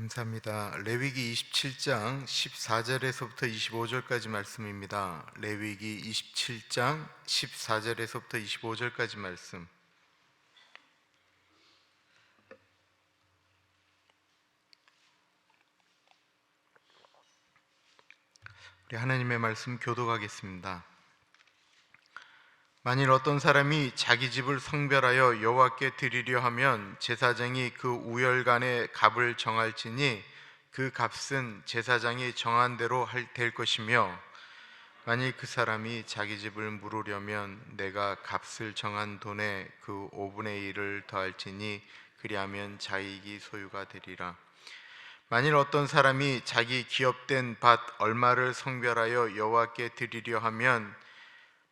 감사합니다. 레위기 27장 14절에서부터 25절까지 말씀입니다. 레위기 27장 14절에서부터 25절까지 말씀. 우리 하나님의 말씀 교독하겠습니다. 만일 어떤 사람이 자기 집을 성별하여 여호와께 드리려 하면 제사장이 그 우열간의 값을 정할지니 그 값은 제사장이 정한 대로 될 것이며, 만일 그 사람이 자기 집을 물으려면 내가 값을 정한 돈의 그 5분의 1을 더할지니 그리하면 자익이 소유가 되리라. 만일 어떤 사람이 자기 기업된 밭 얼마를 성별하여 여호와께 드리려 하면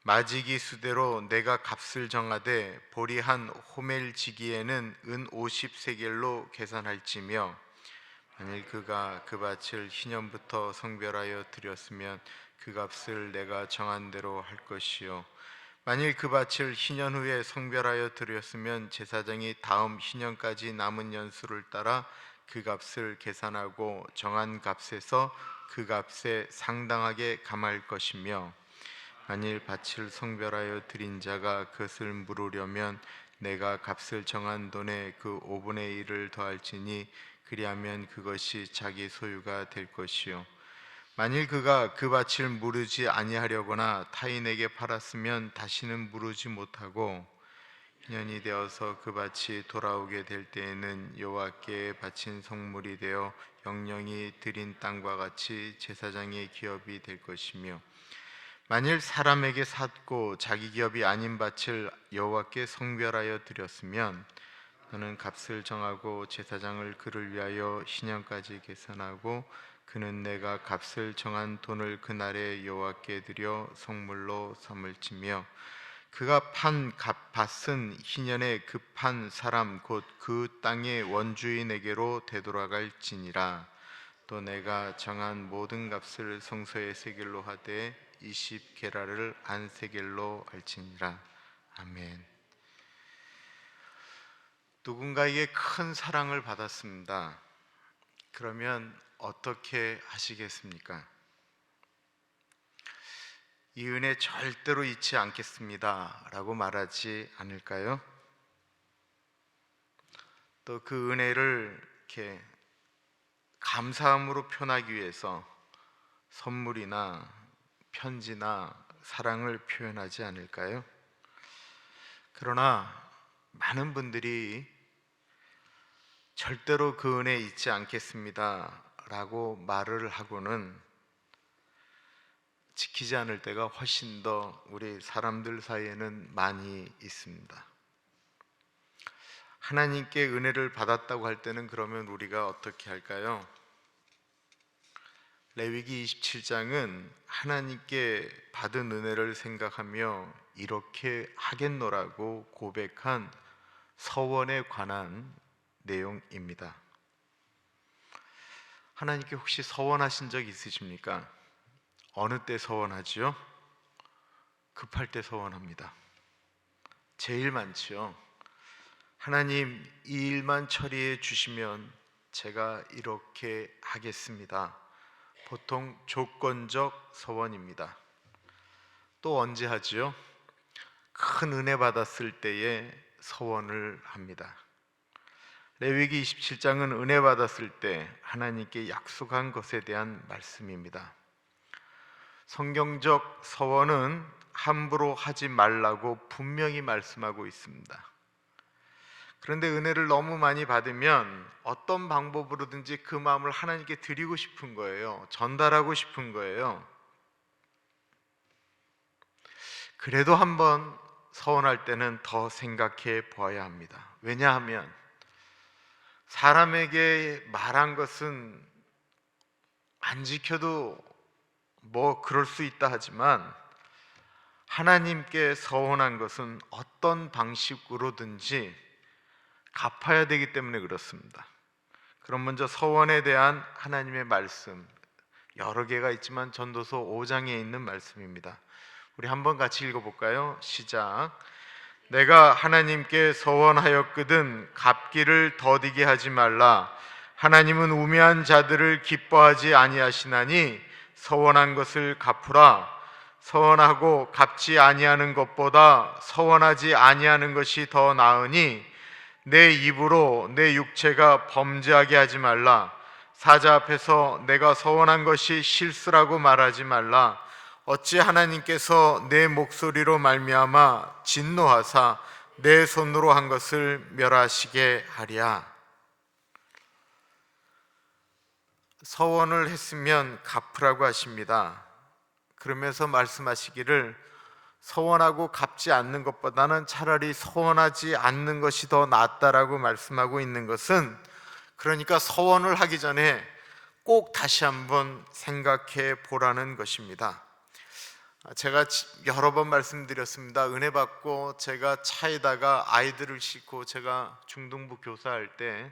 마지기 수대로 내가 값을 정하되 보리 한 호멜지기에는 은 50세겔로 계산할지며, 만일 그가 그 밭을 희년부터 성별하여 드렸으면 그 값을 내가 정한 대로 할 것이요, 만일 그 밭을 희년 후에 성별하여 드렸으면 제사장이 다음 희년까지 남은 년수를 따라 그 값을 계산하고 정한 값에서 그 값에 상당하게 감할 것이며, 만일 밭을 성별하여 드린 자가 그것을 물으려면 내가 값을 정한 돈의 그 5분의 1을 더할지니 그리하면 그것이 자기 소유가 될 것이요, 만일 그가 그 밭을 무르지 아니하려거나 타인에게 팔았으면 다시는 무르지 못하고 희년이 되어서 그 밭이 돌아오게 될 때에는 여호와께 바친 성물이 되어 영영이 드린 땅과 같이 제사장의 기업이 될 것이며, 만일 사람에게 샀고 자기 기업이 아닌 밭을 여호와께 성별하여 드렸으면 너는 값을 정하고 제사장을 그를 위하여 희년까지 계산하고 그는 내가 값을 정한 돈을 그날에 여호와께 드려 성물로 삼을지며, 그가 판 밭은 희년에 그 판 사람 곧 그 땅의 원주인에게로 되돌아갈지니라. 또 내가 정한 모든 값을 성소의 세겔로 하되 20게라를 안세겔로 할지니라. 아멘. 누군가에게 큰 사랑을 받았습니다. 그러면 어떻게 하시겠습니까? 이 은혜 절대로 잊지 않겠습니다 라고 말하지 않을까요? 또 그 은혜를 이렇게 감사함으로 표현하기 위해서 선물이나 편지나 사랑을 표현하지 않을까요? 그러나 많은 분들이 절대로 그 은혜 잊지 않겠습니다 라고 말을 하고는 지키지 않을 때가 훨씬 더 우리 사람들 사이에는 많이 있습니다. 하나님께 은혜를 받았다고 할 때는 그러면 우리가 어떻게 할까요? 레위기 27장은 하나님께 받은 은혜를 생각하며 이렇게 하겠노라고 고백한 서원에 관한 내용입니다. 하나님께 혹시 서원하신 적 있으십니까? 어느 때 서원하지요? 급할 때 서원합니다. 제일 많지요. 하나님, 이 일만 처리해 주시면 제가 이렇게 하겠습니다. 보통 조건적 서원입니다. 또 언제 하지요? 큰 은혜 받았을 때에 서원을 합니다. 레위기 27장은 은혜 받았을 때 하나님께 약속한 것에 대한 말씀입니다. 성경적 서원은 함부로 하지 말라고 분명히 말씀하고 있습니다. 그런데 은혜를 너무 많이 받으면 어떤 방법으로든지 그 마음을 하나님께 드리고 싶은 거예요. 전달하고 싶은 거예요. 그래도 한번 서원할 때는 더 생각해 보아야 합니다. 왜냐하면 사람에게 말한 것은 안 지켜도 뭐 그럴 수 있다 하지만 하나님께 서원한 것은 어떤 방식으로든지 갚아야 되기 때문에 그렇습니다. 그럼 먼저 서원에 대한 하나님의 말씀, 여러 개가 있지만 전도서 5장에 있는 말씀입니다. 우리 한번 같이 읽어볼까요? 시작. 내가 하나님께 서원하였거든 갚기를 더디게 하지 말라. 하나님은 우매한 자들을 기뻐하지 아니하시나니 서원한 것을 갚으라. 서원하고 갚지 아니하는 것보다 서원하지 아니하는 것이 더 나으니 내 입으로 내 육체가 범죄하게 하지 말라. 사자 앞에서 내가 서원한 것이 실수라고 말하지 말라. 어찌 하나님께서 내 목소리로 말미암아 진노하사 내 손으로 한 것을 멸하시게 하랴. 서원을 했으면 갚으라고 하십니다. 그러면서 말씀하시기를 서원하고 갚지 않는 것보다는 차라리 서원하지 않는 것이 더 낫다라고 말씀하고 있는 것은, 그러니까 서원을 하기 전에 꼭 다시 한번 생각해 보라는 것입니다. 제가 여러 번 말씀드렸습니다. 은혜 받고 제가 차에다가 아이들을 싣고 제가 중등부 교사할 때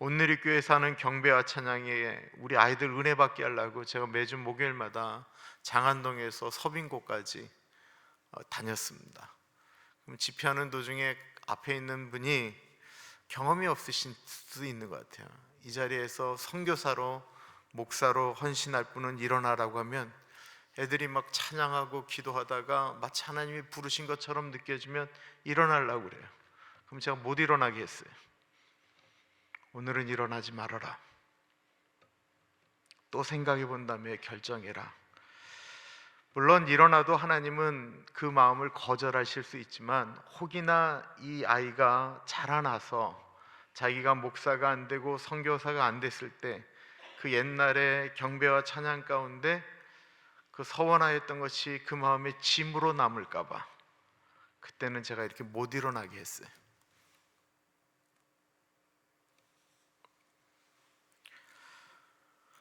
온누리교회 사는 경배와 찬양에 우리 아이들 은혜 받게 하려고 제가 매주 목요일마다 장안동에서 서빙고까지 다녔습니다. 그럼 집회하는 도중에 앞에 있는 분이 경험이 없으신 수도 있는 것 같아요. 이 자리에서 선교사로 목사로 헌신할 분은 일어나라고 하면 애들이 막 찬양하고 기도하다가 마치 하나님이 부르신 것처럼 느껴지면 일어나려고 그래요. 그럼 제가 못 일어나게 했어요. 오늘은 일어나지 말아라. 또 생각해 본 다음에 결정해라. 물론 일어나도 하나님은 그 마음을 거절하실 수 있지만, 혹이나 이 아이가 자라나서 자기가 목사가 안 되고 선교사가 안 됐을 때 그 옛날에 경배와 찬양 가운데 그 서원하였던 것이 그 마음에 짐으로 남을까 봐 그때는 제가 이렇게 못 일어나게 했어요.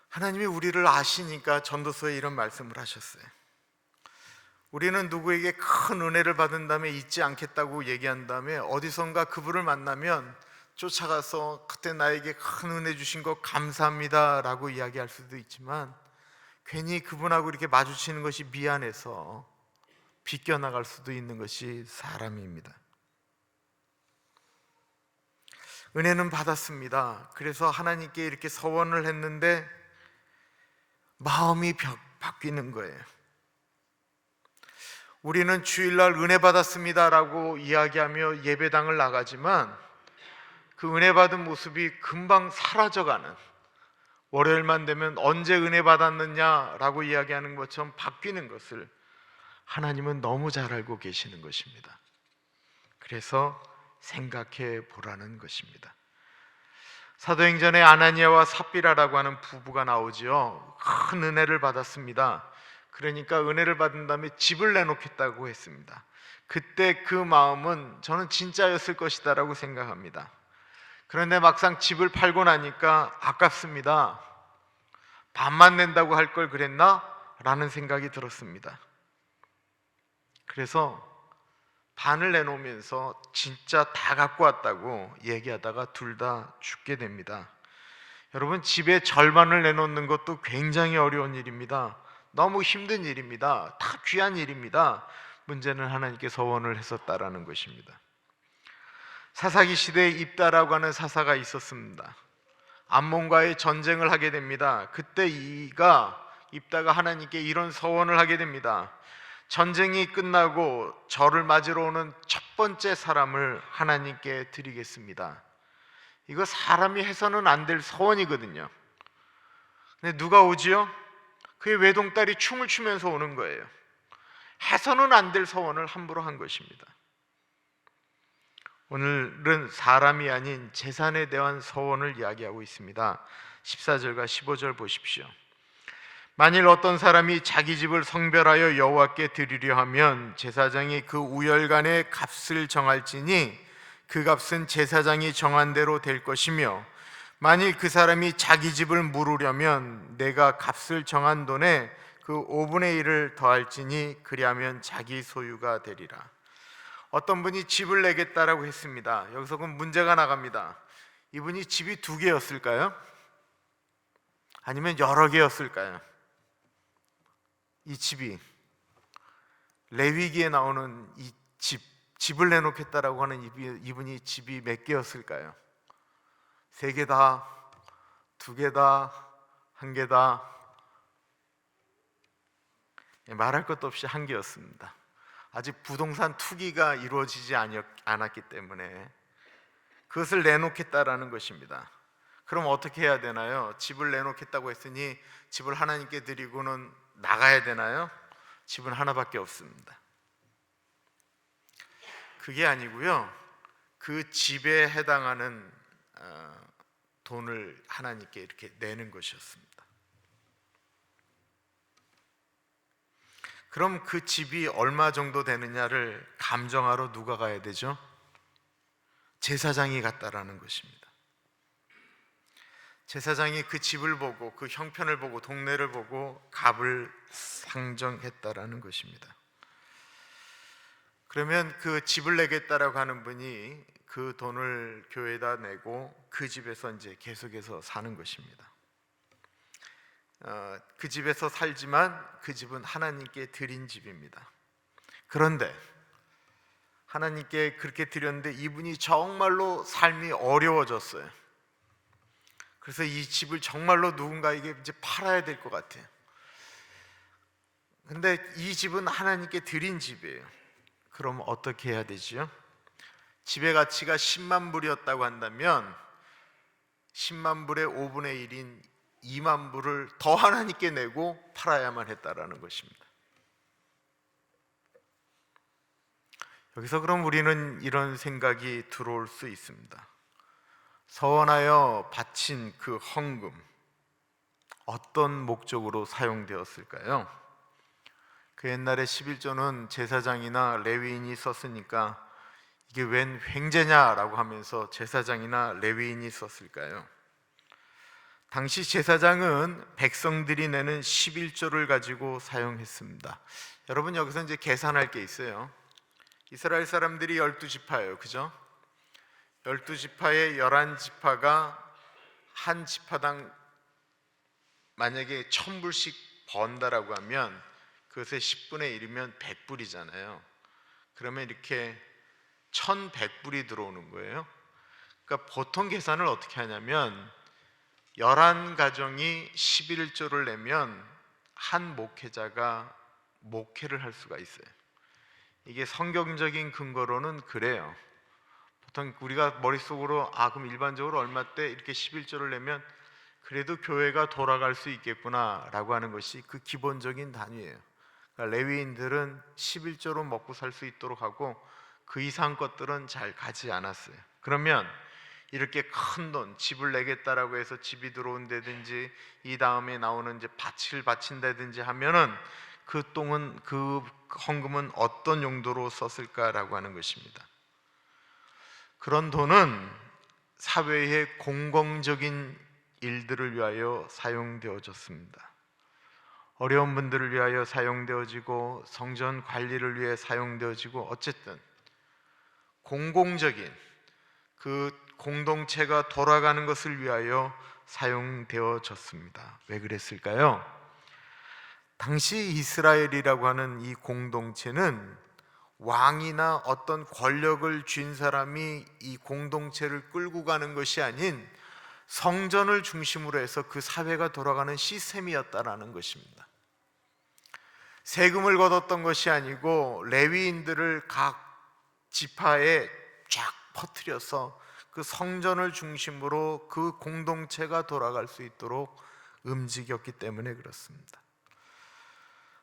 하나님이 우리를 아시니까 전도서에 이런 말씀을 하셨어요. 우리는 누구에게 큰 은혜를 받은 다음에 잊지 않겠다고 얘기한 다음에 어디선가 그분을 만나면 쫓아가서 그때 나에게 큰 은혜 주신 것 감사합니다 라고 이야기할 수도 있지만, 괜히 그분하고 이렇게 마주치는 것이 미안해서 비껴나갈 수도 있는 것이 사람입니다. 은혜는 받았습니다. 그래서 하나님께 이렇게 서원을 했는데 마음이 바뀌는 거예요. 우리는 주일날 은혜 받았습니다 라고 이야기하며 예배당을 나가지만 그 은혜 받은 모습이 금방 사라져가는, 월요일만 되면 언제 은혜 받았느냐 라고 이야기하는 것처럼 바뀌는 것을 하나님은 너무 잘 알고 계시는 것입니다. 그래서 생각해 보라는 것입니다. 사도행전에 아나니아와 삽비라라고 하는 부부가 나오지요. 큰 은혜를 받았습니다. 그러니까 은혜를 받은 다음에 집을 내놓겠다고 했습니다. 그때 그 마음은 저는 진짜였을 것이다 라고 생각합니다. 그런데 막상 집을 팔고 나니까 아깝습니다. 반만 낸다고 할 걸 그랬나? 라는 생각이 들었습니다. 그래서 반을 내놓으면서 진짜 다 갖고 왔다고 얘기하다가 둘 다 죽게 됩니다. 여러분, 집의 절반을 내놓는 것도 굉장히 어려운 일입니다. 너무 힘든 일입니다. 다 귀한 일입니다. 문제는 하나님께 서원을 했었다라는 것입니다. 사사기 시대에 입다라고 하는 사사가 있었습니다. 암몬과의 전쟁을 하게 됩니다. 그때 입다가 하나님께 이런 서원을 하게 됩니다. 전쟁이 끝나고 저를 맞으러 오는 첫 번째 사람을 하나님께 드리겠습니다. 이거 사람이 해서는 안 될 서원이거든요. 근데 누가 오지요? 그의 외동딸이 춤을 추면서 오는 거예요. 해서는 안 될 서원을 함부로 한 것입니다. 오늘은 사람이 아닌 재산에 대한 서원을 이야기하고 있습니다. 14절과 15절 보십시오. 만일 어떤 사람이 자기 집을 성별하여 여호와께 드리려 하면 제사장이 그 우열간의 값을 정할지니 그 값은 제사장이 정한 대로 될 것이며, 만일 그 사람이 자기 집을 물으려면 내가 값을 정한 돈에 그 5분의 1을 더할지니 그리하면 자기 소유가 되리라. 어떤 분이 집을 내겠다라고 했습니다. 여기서 그럼 문제가 나갑니다. 이분이 집이 2개였을까요? 아니면 여러 개였을까요? 이 집이 레위기에 나오는 이 집을 내놓겠다라고 하는 이분이 집이 몇 개였을까요? 3개 다 두 개다, 한 개다, 말할 것도 없이 한 개였습니다. 아직 부동산 투기가 이루어지지 않았기 때문에 그것을 내놓겠다라는 것입니다. 그럼 어떻게 해야 되나요? 집을 내놓겠다고 했으니 집을 하나님께 드리고는 나가야 되나요? 집은 하나밖에 없습니다. 그게 아니고요, 그 집에 해당하는 돈을 하나님께 이렇게 내는 것이었습니다. 그럼 그 집이 얼마 정도 되느냐를 감정하러 누가 가야 되죠? 제사장이 갔다라는 것입니다. 제사장이 그 집을 보고 그 형편을 보고 동네를 보고 값을 상정했다라는 것입니다. 그러면 그 집을 내겠다라고 하는 분이 그 돈을 교회에다 내고 그 집에서 이제 계속해서 사는 것입니다. 그 집에서 살지만 그 집은 하나님께 드린 집입니다. 그런데 하나님께 그렇게 드렸는데 이분이 정말로 삶이 어려워졌어요. 그래서 이 집을 정말로 누군가에게 이제 팔아야 될 것 같아요. 근데 이 집은 하나님께 드린 집이에요. 그럼 어떻게 해야 되지요? 집의 가치가 10만 불이었다고 한다면 10만 불의 5분의 1인 2만 불을 더 하나님께 내고 팔아야만 했다라는 것입니다. 여기서 그럼 우리는 이런 생각이 들어올 수 있습니다. 서원하여 바친 그 헌금, 어떤 목적으로 사용되었을까요? 그 옛날에 11조는 제사장이나 레위인이 썼으니까 이게 웬 횡재냐라고 하면서 제사장이나 레위인이 썼을까요? 당시 제사장은 백성들이 내는 11조를 가지고 사용했습니다. 여러분, 여기서 이제 계산할 게 있어요. 이스라엘 사람들이 12지파예요, 그죠? 12지파의 11지파가 한 지파당 만약에 1000불씩 번다라고 하면 그것의 10분의 1이면 100불이잖아요. 그러면 이렇게 1100불이 들어오는 거예요. 그러니까 보통 계산을 어떻게 하냐면 11가정이 11조를 내면 한 목회자가 목회를 할 수가 있어요. 이게 성경적인 근거로는 그래요. 보통 우리가 머릿속으로 그럼 일반적으로 얼마 때 이렇게 11조를 내면 그래도 교회가 돌아갈 수 있겠구나 라고 하는 것이 그 기본적인 단위예요. 그러니까 레위인들은 11조로 먹고 살 수 있도록 하고 그 이상 것들은 잘 가지 않았어요. 그러면 이렇게 큰 돈, 집을 내겠다라고 해서 집이 들어온다든지 이 다음에 나오는 이제 밭을 바친다든지 하면은 그 헌금은 어떤 용도로 썼을까라고 하는 것입니다. 그런 돈은 사회의 공공적인 일들을 위하여 사용되어졌습니다. 어려운 분들을 위하여 사용되어지고 성전 관리를 위해 사용되어지고 어쨌든 공공적인 그 공동체가 돌아가는 것을 위하여 사용되어졌습니다. 왜 그랬을까요? 당시 이스라엘이라고 하는 이 공동체는 왕이나 어떤 권력을 쥔 사람이 이 공동체를 끌고 가는 것이 아닌 성전을 중심으로 해서 그 사회가 돌아가는 시스템이었다라는 것입니다. 세금을 걷었던 것이 아니고 레위인들을 각 지파에 쫙 퍼뜨려서 그 성전을 중심으로 그 공동체가 돌아갈 수 있도록 움직였기 때문에 그렇습니다.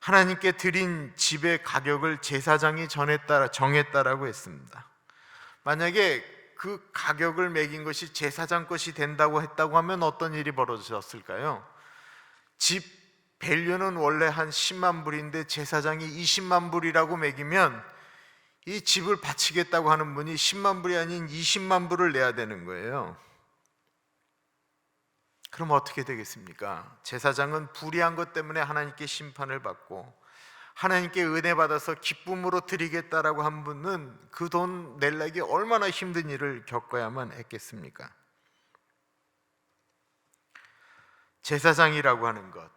하나님께 드린 집의 가격을 제사장이 정했다라고 했습니다. 만약에 그 가격을 매긴 것이 제사장 것이 된다고 했다고 하면 어떤 일이 벌어졌을까요? 집 밸류는 원래 한 10만 불인데 제사장이 20만 불이라고 매기면 이 집을 바치겠다고 하는 분이 10만 불이 아닌 20만 불을 내야 되는 거예요. 그럼 어떻게 되겠습니까? 제사장은 불의한 것 때문에 하나님께 심판을 받고 하나님께 은혜 받아서 기쁨으로 드리겠다라고 한 분은 그 돈 내려기 얼마나 힘든 일을 겪어야만 했겠습니까? 제사장이라고 하는 것,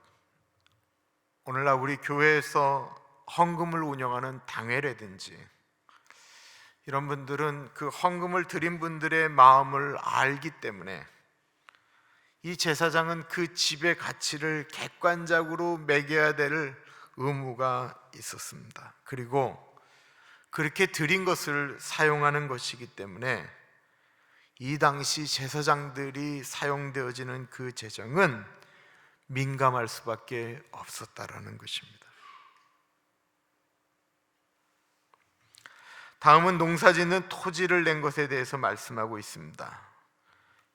오늘날 우리 교회에서 헌금을 운영하는 당회라든지 이런 분들은 그 헌금을 드린 분들의 마음을 알기 때문에 이 제사장은 그 집의 가치를 객관적으로 매겨야 될 의무가 있었습니다. 그리고 그렇게 드린 것을 사용하는 것이기 때문에 이 당시 제사장들이 사용되어지는 그 재정은 민감할 수밖에 없었다라는 것입니다. 다음은 농사짓는 토지를 낸 것에 대해서 말씀하고 있습니다.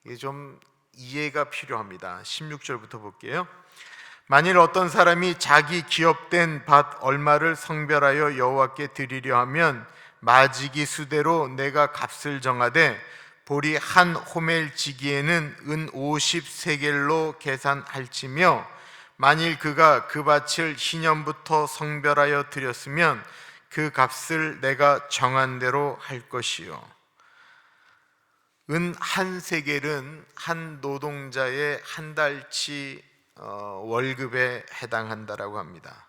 이게 좀 이해가 필요합니다. 16절부터 볼게요. 만일 어떤 사람이 자기 기업된 밭 얼마를 성별하여 여호와께 드리려 하면 마지기 수대로 내가 값을 정하되 보리 한 호멜 지기에는 은 50세겔로 계산할지며 만일 그가 그 밭을 희년부터 성별하여 드렸으면 그 값을 내가 정한 대로 할 것이요. 은 한 세겔은 한 노동자의 한 달치 월급에 해당한다라고 합니다.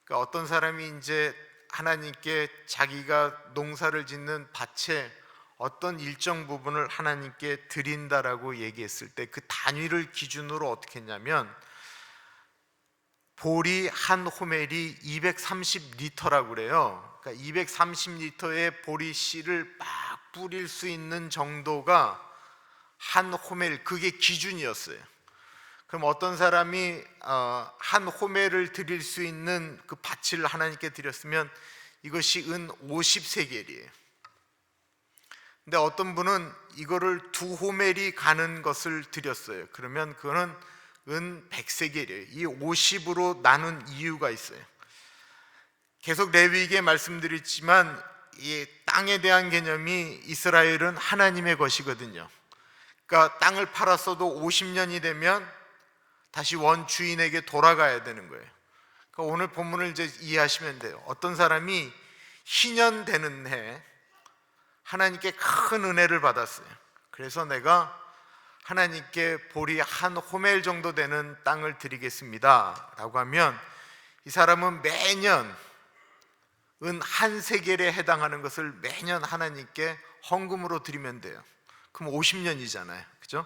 그러니까 어떤 사람이 이제 하나님께 자기가 농사를 짓는 밭에 어떤 일정 부분을 하나님께 드린다라고 얘기했을 때 그 단위를 기준으로 어떻게 했냐면 보리 한 호멜이 230리터라고 그래요. 그러니까 230리터의 보리 씨를 막 뿌릴 수 있는 정도가 한 호멜, 그게 기준이었어요. 그럼 어떤 사람이 한 호멜을 드릴 수 있는 그 밭을 하나님께 드렸으면 이것이 은 50세겔이에요. 근데 어떤 분은 이거를 2호멜이 가는 것을 드렸어요. 그러면 그거는 은 100세겔이에요. 이 50으로 나눈 이유가 있어요. 계속 레위기에 말씀드렸지만 이 땅에 대한 개념이 이스라엘은 하나님의 것이거든요. 그러니까 땅을 팔았어도 50년이 되면 다시 원주인에게 돌아가야 되는 거예요. 그러니까 오늘 본문을 이제 이해하시면 돼요. 어떤 사람이 희년 되는 해 하나님께 큰 은혜를 받았어요. 그래서 내가 하나님께 보리 한 호멜 정도 되는 땅을 드리겠습니다 라고 하면 이 사람은 매년 은 한 세겔에 해당하는 것을 매년 하나님께 헌금으로 드리면 돼요. 그럼 50년이잖아요. 그죠?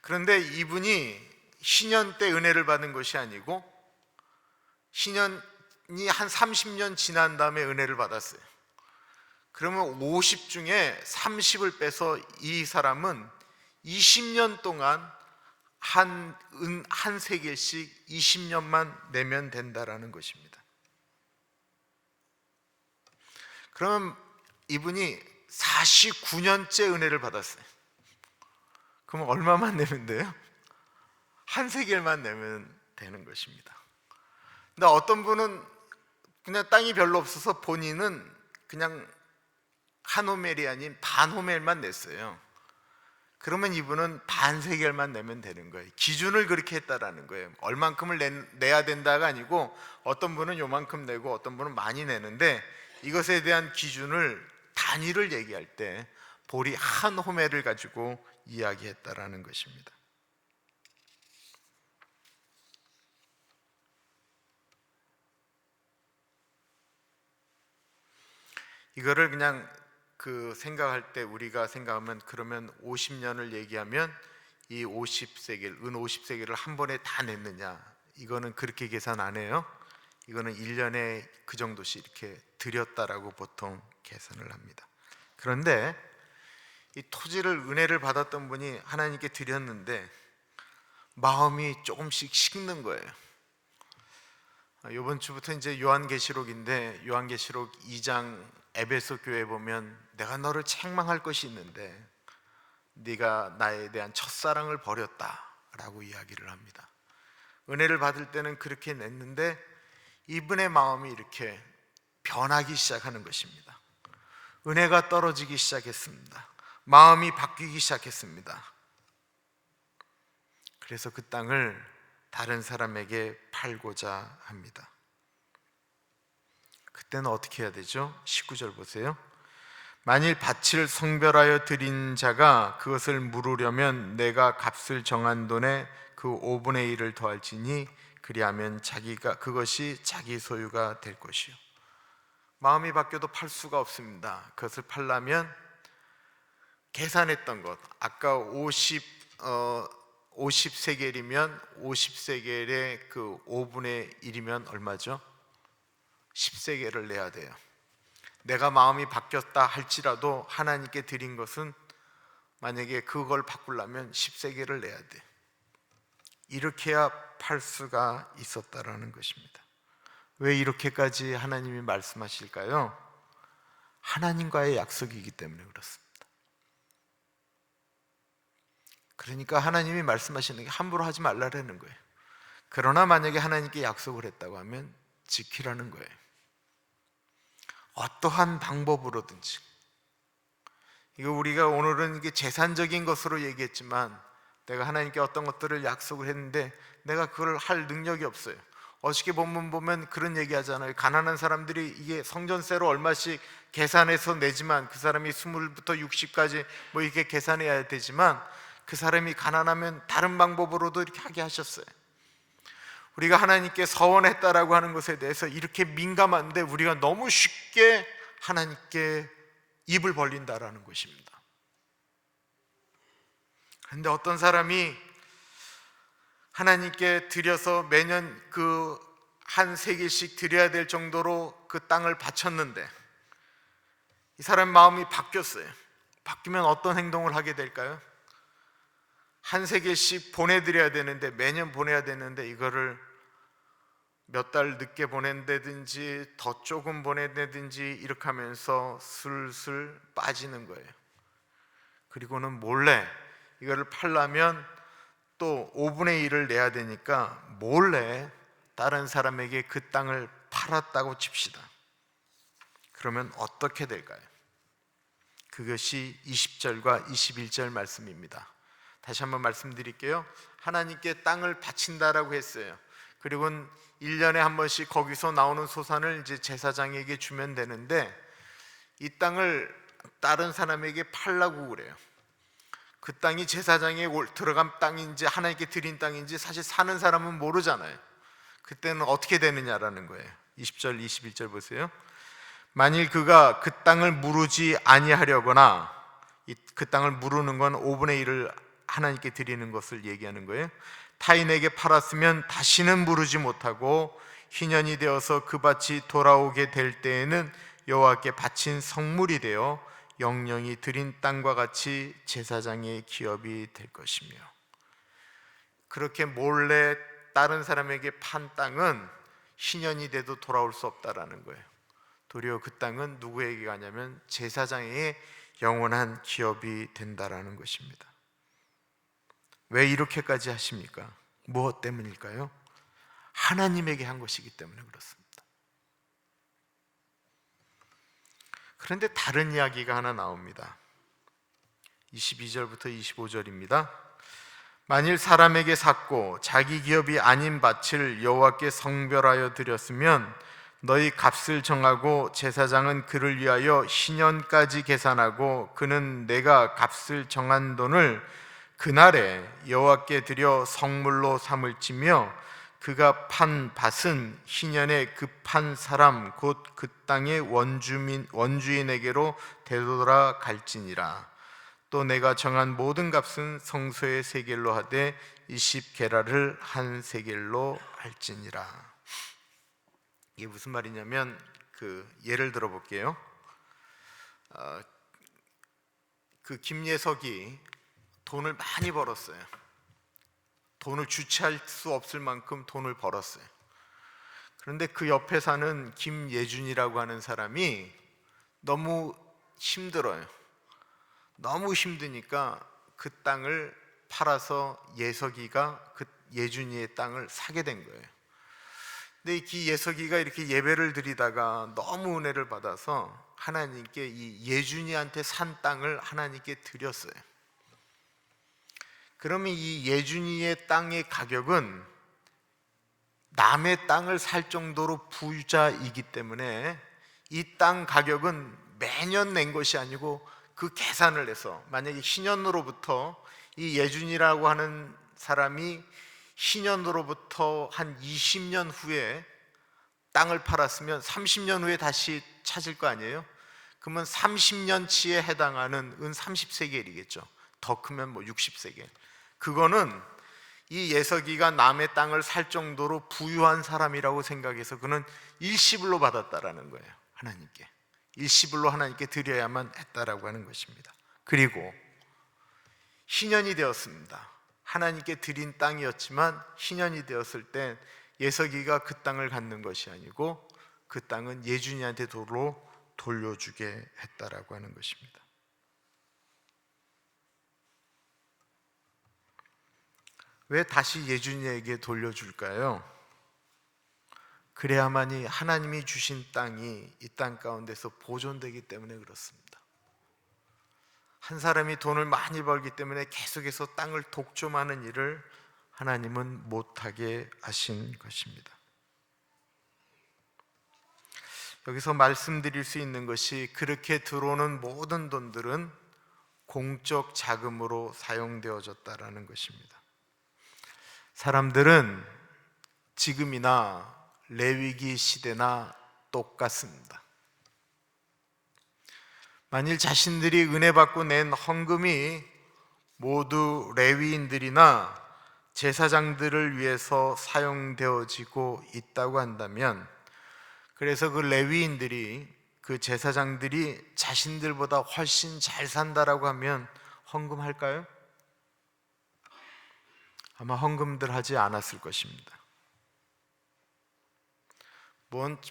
그런데 이분이 희년 때 은혜를 받은 것이 아니고 희년이 한 30년 지난 다음에 은혜를 받았어요. 그러면 50 중에 30을 빼서 이 사람은 20년 동안 한 세겔씩 20년만 내면 된다라는 것입니다. 그러면 이분이 49년째 은혜를 받았어요. 그럼 얼마만 내면 돼요? 한 세겔만 내면 되는 것입니다. 근데 어떤 분은 그냥 땅이 별로 없어서 본인은 그냥 한 호멜이 아닌 반 호멜만 냈어요. 그러면 이분은 반 세겔만 내면 되는 거예요. 기준을 그렇게 했다라는 거예요. 얼만큼을 내야 된다가 아니고 어떤 분은 요만큼 내고 어떤 분은 많이 내는데 이것에 대한 기준을 단위를 얘기할 때 보리 한 호멜을 가지고 이야기했다라는 것입니다. 이거를 그냥 생각할 때 우리가 생각하면 그러면 50년을 얘기하면 이 50세겔, 은 50세겔을 한 번에 다 냈느냐? 이거는 그렇게 계산 안 해요. 이거는 1년에 그 정도씩 이렇게 드렸다라고 보통 계산을 합니다. 그런데 이 토지를 은혜를 받았던 분이 하나님께 드렸는데 마음이 조금씩 식는 거예요. 이번 주부터 이제 요한계시록인데 요한계시록 2장 에베소 교회에 보면 내가 너를 책망할 것이 있는데 네가 나에 대한 첫사랑을 버렸다라고 이야기를 합니다. 은혜를 받을 때는 그렇게 냈는데 이분의 마음이 이렇게 변하기 시작하는 것입니다. 은혜가 떨어지기 시작했습니다. 마음이 바뀌기 시작했습니다. 그래서 그 땅을 다른 사람에게 팔고자 합니다. 그때는 어떻게 해야 되죠? 19절 보세요. 만일 밭을 성별하여 드린 자가 그것을 물으려면 내가 값을 정한 돈에 그 5분의 1을 더할지니 그리하면 그것이 자기 소유가 될 것이요. 마음이 바뀌어도 팔 수가 없습니다. 그것을 팔려면 계산했던 것, 아까 50세겔이면 50세겔의 그 5분의 1이면 얼마죠? 10세겔을 내야 돼요. 내가 마음이 바뀌었다 할지라도 하나님께 드린 것은 만약에 그걸 바꾸려면 10세겔을 내야 돼. 이렇게야 팔 수가 있었다라는 것입니다. 왜 이렇게까지 하나님이 말씀하실까요? 하나님과의 약속이기 때문에 그렇습니다. 그러니까 하나님이 말씀하시는 게 함부로 하지 말라라는 거예요. 그러나 만약에 하나님께 약속을 했다고 하면 지키라는 거예요. 어떠한 방법으로든지. 이거 우리가 오늘은 이게 재산적인 것으로 얘기했지만 내가 하나님께 어떤 것들을 약속을 했는데 내가 그걸 할 능력이 없어요. 어저께 본문 보면 그런 얘기 하잖아요. 가난한 사람들이 이게 성전세로 얼마씩 계산해서 내지만 그 사람이 20부터 60까지 뭐 이렇게 계산해야 되지만 그 사람이 가난하면 다른 방법으로도 이렇게 하게 하셨어요. 우리가 하나님께 서원했다라고 하는 것에 대해서 이렇게 민감한데 우리가 너무 쉽게 하나님께 입을 벌린다라는 것입니다. 그런데 어떤 사람이 하나님께 드려서 매년 그 한 세겔씩 드려야 될 정도로 그 땅을 바쳤는데 이 사람 마음이 바뀌었어요. 바뀌면 어떤 행동을 하게 될까요? 한 세겔씩 보내드려야 되는데 매년 보내야 되는데 이거를 몇 달 늦게 보낸다든지 더 조금 보낸다든지 이렇게 하면서 슬슬 빠지는 거예요. 그리고는 몰래 이거를 팔려면 또 5분의 1을 내야 되니까 몰래 다른 사람에게 그 땅을 팔았다고 칩시다. 그러면 어떻게 될까요? 그것이 20절과 21절 말씀입니다. 다시 한번 말씀드릴게요. 하나님께 땅을 바친다라고 했어요. 그리고 1년에 한 번씩 거기서 나오는 소산을 이제 제사장에게 주면 되는데 이 땅을 다른 사람에게 팔라고 그래요. 그 땅이 제사장에 들어간 땅인지 하나님께 드린 땅인지 사실 사는 사람은 모르잖아요. 그때는 어떻게 되느냐라는 거예요. 20절 21절 보세요. 만일 그가 그 땅을 무르지 아니하려거나, 그 땅을 무르는 건 5분의 1을 하나님께 드리는 것을 얘기하는 거예요. 타인에게 팔았으면 다시는 무르지 못하고 희년이 되어서 그 밭이 돌아오게 될 때에는 여호와께 바친 성물이 되어 영영이 드린 땅과 같이 제사장의 기업이 될 것이며, 그렇게 몰래 다른 사람에게 판 땅은 희년이 돼도 돌아올 수 없다라는 거예요. 도리어 그 땅은 누구에게 가냐면 제사장의 영원한 기업이 된다라는 것입니다. 왜 이렇게까지 하십니까? 무엇 때문일까요? 하나님에게 한 것이기 때문에 그렇습니다. 그런데 다른 이야기가 하나 나옵니다. 22절부터 25절입니다. 만일 사람에게 샀고 자기 기업이 아닌 밭을 여호와께 성별하여 드렸으면 너희 값을 정하고 제사장은 그를 위하여 희년까지 계산하고 그는 내가 값을 정한 돈을 그날에 여호와께 드려 성물로 삼을지며 그가 판 밭은 희년에 그 판 사람 곧 그 땅의 원주인에게로 되돌아갈지니라. 또 내가 정한 모든 값은 성소의 세겔로 하되 20게라를 한 세겔로 할지니라. 이게 무슨 말이냐면 예를 들어 볼게요. 그 김예석이 돈을 많이 벌었어요. 돈을 주체할 수 없을 만큼 돈을 벌었어요. 그런데 그 옆에 사는 김예준이라고 하는 사람이 너무 힘들어요. 너무 힘드니까 그 땅을 팔아서 예석이가 그 예준이의 땅을 사게 된 거예요. 근데 이 예석이가 이렇게 예배를 드리다가 너무 은혜를 받아서 하나님께 이 예준이한테 산 땅을 하나님께 드렸어요. 그러면 이 예준이의 땅의 가격은 남의 땅을 살 정도로 부자이기 때문에 이 땅 가격은 매년 낸 것이 아니고 그 계산을 해서, 만약에 희년으로부터 이 예준이라고 하는 사람이 희년으로부터 한 20년 후에 땅을 팔았으면 30년 후에 다시 찾을 거 아니에요? 그러면 30년치에 해당하는 은 30세겔이겠죠. 더 크면 뭐 60세겔. 그거는 이 예석이가 남의 땅을 살 정도로 부유한 사람이라고 생각해서 그는 일시불로 받았다라는 거예요. 하나님께 일시불로 하나님께 드려야만 했다라고 하는 것입니다. 그리고 희년이 되었습니다. 하나님께 드린 땅이었지만 희년이 되었을 때 예석이가 그 땅을 갖는 것이 아니고 그 땅은 예준이한테 도로 돌려주게 했다라고 하는 것입니다. 왜 다시 예준이에게 돌려줄까요? 그래야만이 하나님이 주신 땅이 이 땅 가운데서 보존되기 때문에 그렇습니다. 한 사람이 돈을 많이 벌기 때문에 계속해서 땅을 독점하는 일을 하나님은 못하게 하신 것입니다. 여기서 말씀드릴 수 있는 것이 그렇게 들어오는 모든 돈들은 공적 자금으로 사용되어졌다라는 것입니다. 사람들은 지금이나 레위기 시대나 똑같습니다. 만일 자신들이 은혜 받고 낸 헌금이 모두 레위인들이나 제사장들을 위해서 사용되어지고 있다고 한다면, 그래서 그 레위인들이, 그 제사장들이 자신들보다 훨씬 잘 산다라고 하면 헌금할까요? 아마 헌금들 하지 않았을 것입니다.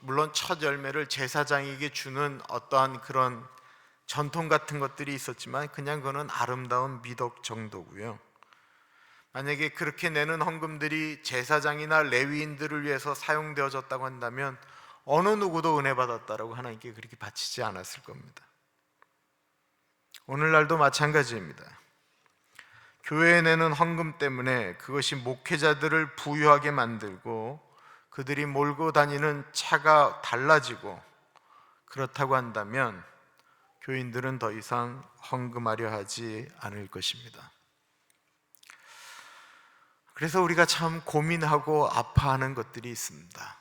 물론 첫 열매를 제사장에게 주는 어떠한 그런 전통 같은 것들이 있었지만 그냥 그거는 아름다운 미덕 정도고요. 만약에 그렇게 내는 헌금들이 제사장이나 레위인들을 위해서 사용되어졌다고 한다면 어느 누구도 은혜 받았다라고 하나님께 그렇게 바치지 않았을 겁니다. 오늘날도 마찬가지입니다. 교회에 내는 헌금 때문에 그것이 목회자들을 부유하게 만들고 그들이 몰고 다니는 차가 달라지고 그렇다고 한다면 교인들은 더 이상 헌금하려 하지 않을 것입니다. 그래서 우리가 참 고민하고 아파하는 것들이 있습니다.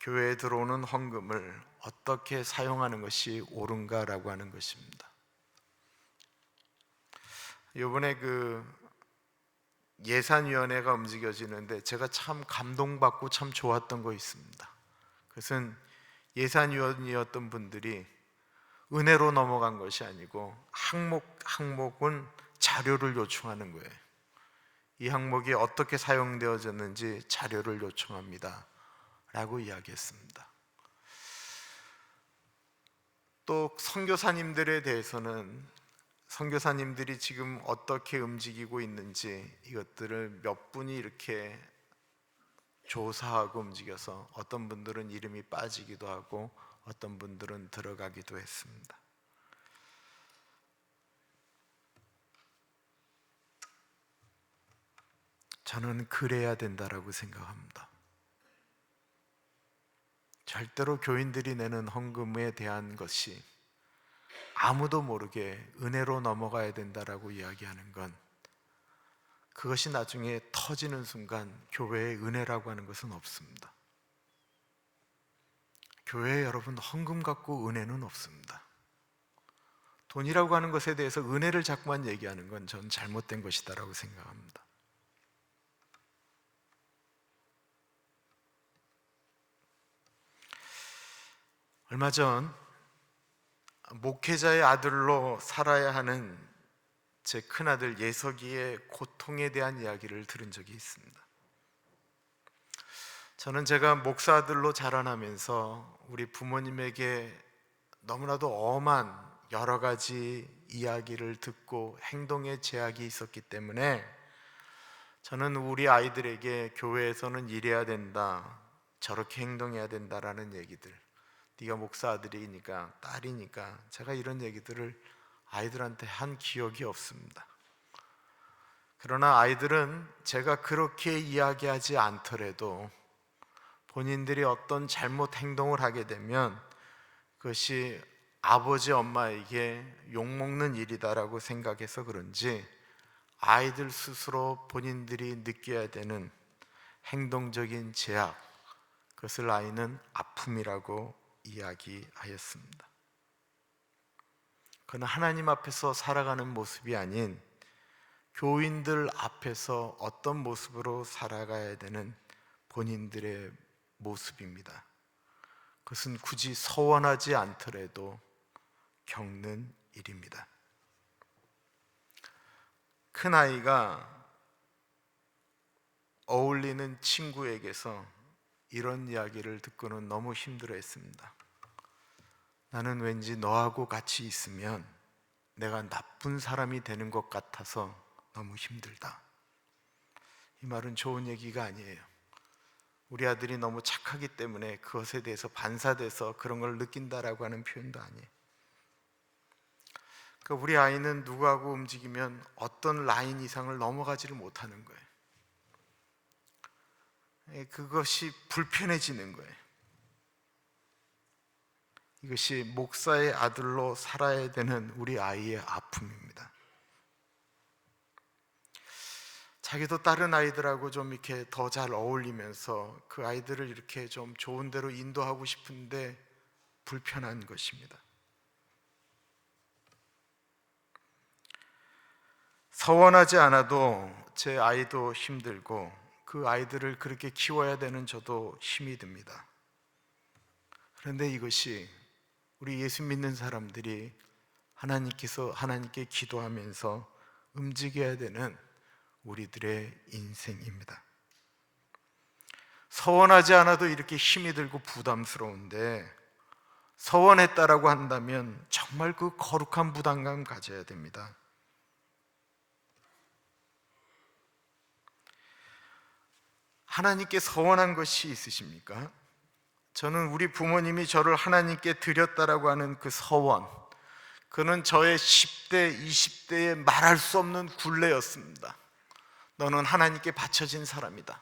교회에 들어오는 헌금을 어떻게 사용하는 것이 옳은가라고 하는 것입니다. 이번에 그 예산위원회가 움직여지는데 제가 참 감동받고 참 좋았던 거 있습니다. 그것은 예산위원이었던 분들이 은혜로 넘어간 것이 아니고 항목은 자료를 요청하는 거예요. 이 항목이 어떻게 사용되어졌는지 자료를 요청합니다 라고 이야기했습니다. 또 선교사님들에 대해서는 선교사님들이 지금 어떻게 움직이고 있는지 이것들을 몇 분이 이렇게 조사하고 움직여서 어떤 분들은 이름이 빠지기도 하고 어떤 분들은 들어가기도 했습니다. 저는 그래야 된다라고 생각합니다. 절대로 교인들이 내는 헌금에 대한 것이 아무도 모르게 은혜로 넘어가야 된다라고 이야기하는 건 그것이 나중에 터지는 순간 교회의 은혜라고 하는 것은 없습니다. 교회에 여러분 헌금 갖고 은혜는 없습니다. 돈이라고 하는 것에 대해서 은혜를 자꾸만 얘기하는 건 전 잘못된 것이다라고 생각합니다. 얼마 전 목회자의 아들로 살아야 하는 제 큰아들 예석이의 고통에 대한 이야기를 들은 적이 있습니다. 저는 제가 목사 아들로 자라나면서 우리 부모님에게 너무나도 엄한 여러 가지 이야기를 듣고 행동에 제약이 있었기 때문에 저는 우리 아이들에게 교회에서는 이래야 된다, 저렇게 행동해야 된다라는 얘기들, 네가 목사 아들이니까 딸이니까 제가 이런 얘기들을 아이들한테 한 기억이 없습니다. 그러나 아이들은 제가 그렇게 이야기하지 않더라도 본인들이 어떤 잘못 행동을 하게 되면 그것이 아버지 엄마에게 욕먹는 일이다라고 생각해서 그런지 아이들 스스로 본인들이 느껴야 되는 행동적인 제약, 그것을 아이는 아픔이라고 이야기하였습니다. 그는 하나님 앞에서 살아가는 모습이 아닌 교인들 앞에서 어떤 모습으로 살아가야 되는 본인들의 모습입니다. 그것은 굳이 서원하지 않더라도 겪는 일입니다. 큰아이가 어울리는 친구에게서 이런 이야기를 듣고는 너무 힘들어했습니다. 나는 왠지 너하고 같이 있으면 내가 나쁜 사람이 되는 것 같아서 너무 힘들다. 이 말은 좋은 얘기가 아니에요. 우리 아들이 너무 착하기 때문에 그것에 대해서 반사돼서 그런 걸 느낀다라고 하는 표현도 아니에요. 그러니까 우리 아이는 누구하고 움직이면 어떤 라인 이상을 넘어가지를 못하는 거예요. 그것이 불편해지는 거예요. 이것이 목사의 아들로 살아야 되는 우리 아이의 아픔입니다. 자기도 다른 아이들하고 좀 이렇게 더 잘 어울리면서 그 아이들을 이렇게 좀 좋은 데로 인도하고 싶은데 불편한 것입니다. 서원하지 않아도 제 아이도 힘들고 그 아이들을 그렇게 키워야 되는 저도 힘이 듭니다. 그런데 이것이 우리 예수 믿는 사람들이 하나님께 기도하면서 움직여야 되는 우리들의 인생입니다. 서원하지 않아도 이렇게 힘이 들고 부담스러운데 서원했다라고 한다면 정말 그 거룩한 부담감 가져야 됩니다. 하나님께 서원한 것이 있으십니까? 저는 우리 부모님이 저를 하나님께 드렸다라고 하는 그 서원, 그는 저의 10대, 20대에 말할 수 없는 굴레였습니다. 너는 하나님께 바쳐진 사람이다.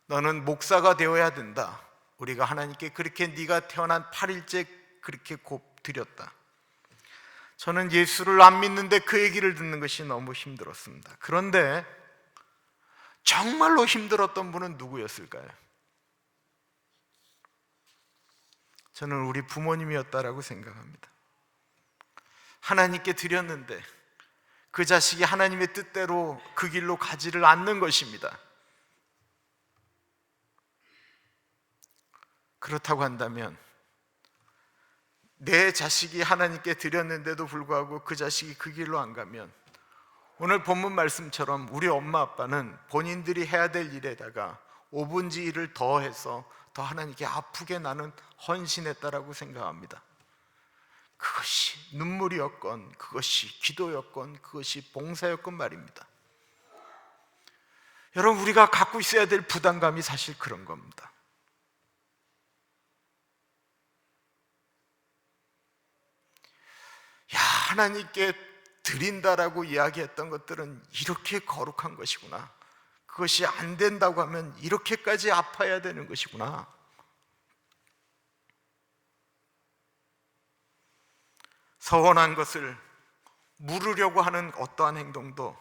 너는 목사가 되어야 된다. 우리가 하나님께 그렇게 네가 태어난 8일째 그렇게 곱 드렸다. 저는 예수를 안 믿는데 그 얘기를 듣는 것이 너무 힘들었습니다. 그런데 정말로 힘들었던 분은 누구였을까요? 저는 우리 부모님이었다라고 생각합니다. 하나님께 드렸는데 그 자식이 하나님의 뜻대로 그 길로 가지를 않는 것입니다. 그렇다고 한다면 내 자식이 하나님께 드렸는데도 불구하고 그 자식이 그 길로 안 가면 오늘 본문 말씀처럼 우리 엄마 아빠는 본인들이 해야 될 일에다가 5분지 1을 더해서 더 하나님께 아프게 나는 헌신했다라고 생각합니다. 그것이 눈물이었건 그것이 기도였건 그것이 봉사였건 말입니다. 여러분, 우리가 갖고 있어야 될 부담감이 사실 그런 겁니다. 야, 하나님께 드린다라고 이야기했던 것들은 이렇게 거룩한 것이구나. 그것이 안 된다고 하면 이렇게까지 아파야 되는 것이구나. 서원한 것을 물으려고 하는 어떠한 행동도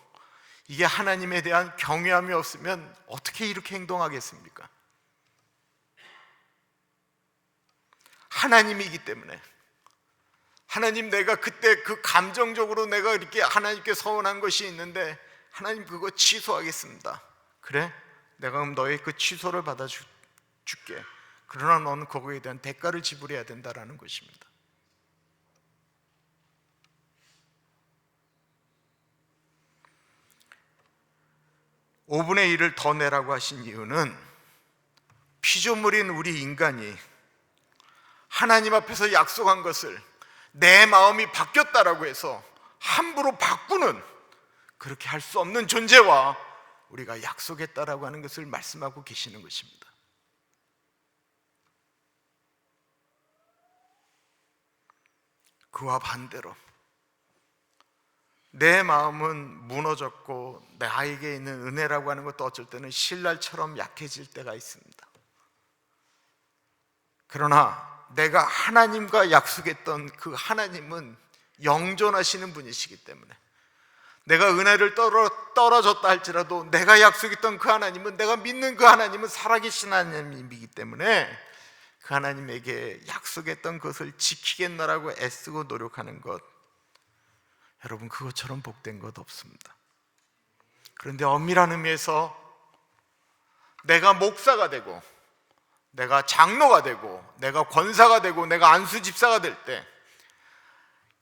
이게 하나님에 대한 경외함이 없으면 어떻게 이렇게 행동하겠습니까? 하나님이기 때문에 하나님, 내가 그때 그 감정적으로 내가 이렇게 하나님께 서원한 것이 있는데 하나님 그거 취소하겠습니다. 그래? 내가 그럼 너의 그 취소를 받아줄게. 그러나 너는 그거에 대한 대가를 지불해야 된다라는 것입니다. (5분의 1을) 더 내라고 하신 이유는 피조물인 우리 인간이 하나님 앞에서 약속한 것을 내 마음이 바뀌었다라고 해서 함부로 바꾸는, 그렇게 할 수 없는 존재와 우리가 약속했다라고 하는 것을 말씀하고 계시는 것입니다. 그와 반대로 내 마음은 무너졌고 나에게 있는 은혜라고 하는 것도 어쩔 때는 신랄처럼 약해질 때가 있습니다. 그러나 내가 하나님과 약속했던 그 하나님은 영존하시는 분이시기 때문에 내가 은혜를 떨어졌다 할지라도 내가 약속했던 그 하나님은, 내가 믿는 그 하나님은 살아계신 하나님이기 때문에 그 하나님에게 약속했던 것을 지키겠노라고 애쓰고 노력하는 것, 여러분, 그것처럼 복된 것 없습니다. 그런데 엄밀한 의미에서 내가 목사가 되고, 내가 장로가 되고, 내가 권사가 되고, 내가 안수 집사가 될 때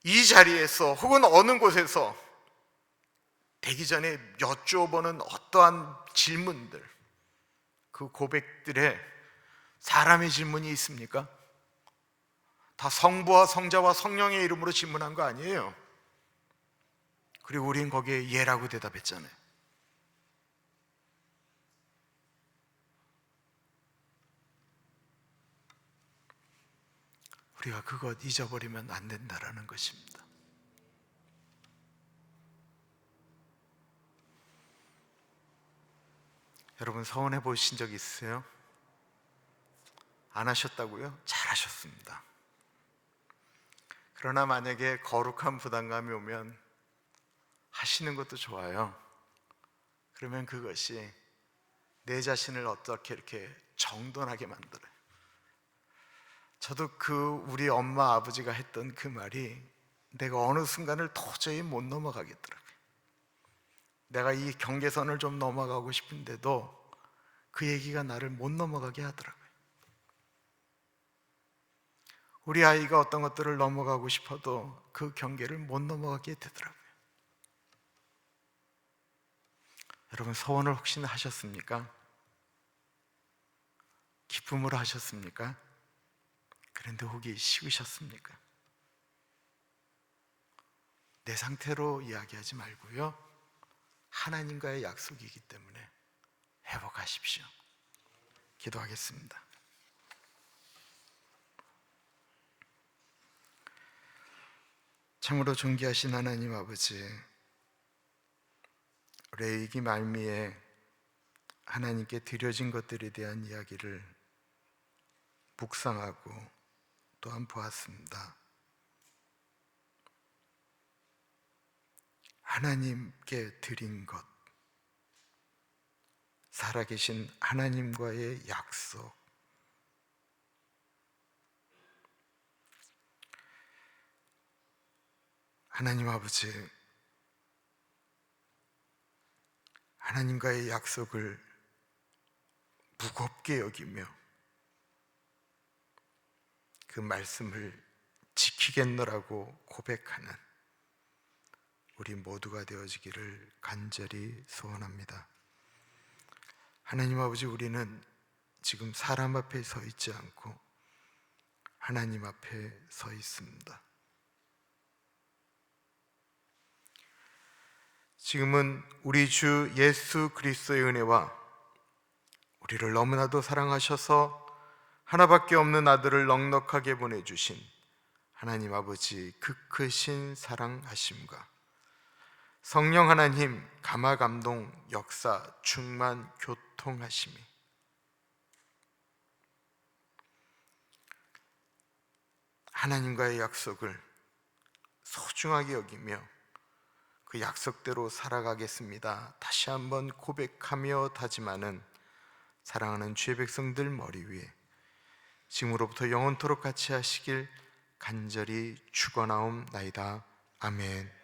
이 자리에서 혹은 어느 곳에서 되기 전에 여쭈어보는 어떠한 질문들, 그 고백들에 사람의 질문이 있습니까? 다 성부와 성자와 성령의 이름으로 질문한 거 아니에요. 그리고 우린 거기에 예라고 대답했잖아요. 우리가 그것 잊어버리면 안 된다라는 것입니다. 여러분, 서운해 보신 적 있으세요? 안 하셨다고요? 잘하셨습니다. 그러나 만약에 거룩한 부담감이 오면 하시는 것도 좋아요. 그러면 그것이 내 자신을 어떻게 이렇게 정돈하게 만들어요. 저도 우리 엄마 아버지가 했던 그 말이 내가 어느 순간을 도저히 못 넘어가겠더라고요. 내가 이 경계선을 좀 넘어가고 싶은데도 그 얘기가 나를 못 넘어가게 하더라고요. 우리 아이가 어떤 것들을 넘어가고 싶어도 그 경계를 못 넘어가게 되더라고요. 여러분, 소원을 혹시 하셨습니까? 기쁨으로 하셨습니까? 그런데 혹이 식으셨습니까? 내 상태로 이야기하지 말고요, 하나님과의 약속이기 때문에 회복하십시오. 기도하겠습니다. 참으로 존귀하신 하나님 아버지, 레위기 말미에 하나님께 드려진 것들에 대한 이야기를 묵상하고 또한 보았습니다. 하나님께 드린 것, 살아계신 하나님과의 약속, 하나님 아버지, 하나님과의 약속을 무겁게 여기며 그 말씀을 지키겠노라고 고백하는 우리 모두가 되어지기를 간절히 소원합니다. 하나님 아버지, 우리는 지금 사람 앞에 서 있지 않고 하나님 앞에 서 있습니다. 지금은 우리 주 예수 그리스도의 은혜와 우리를 너무나도 사랑하셔서 하나밖에 없는 아들을 넉넉하게 보내주신 하나님 아버지 그 크신 사랑하심과 성령 하나님 감화 감동 역사 충만 교통하심이 하나님과의 약속을 소중하게 여기며 그 약속대로 살아가겠습니다, 다시 한번 고백하며 다짐하는 사랑하는 주의 백성들 머리 위에 지금으로부터 영원토록 같이 하시길 간절히 축원하옵나이다. 아멘.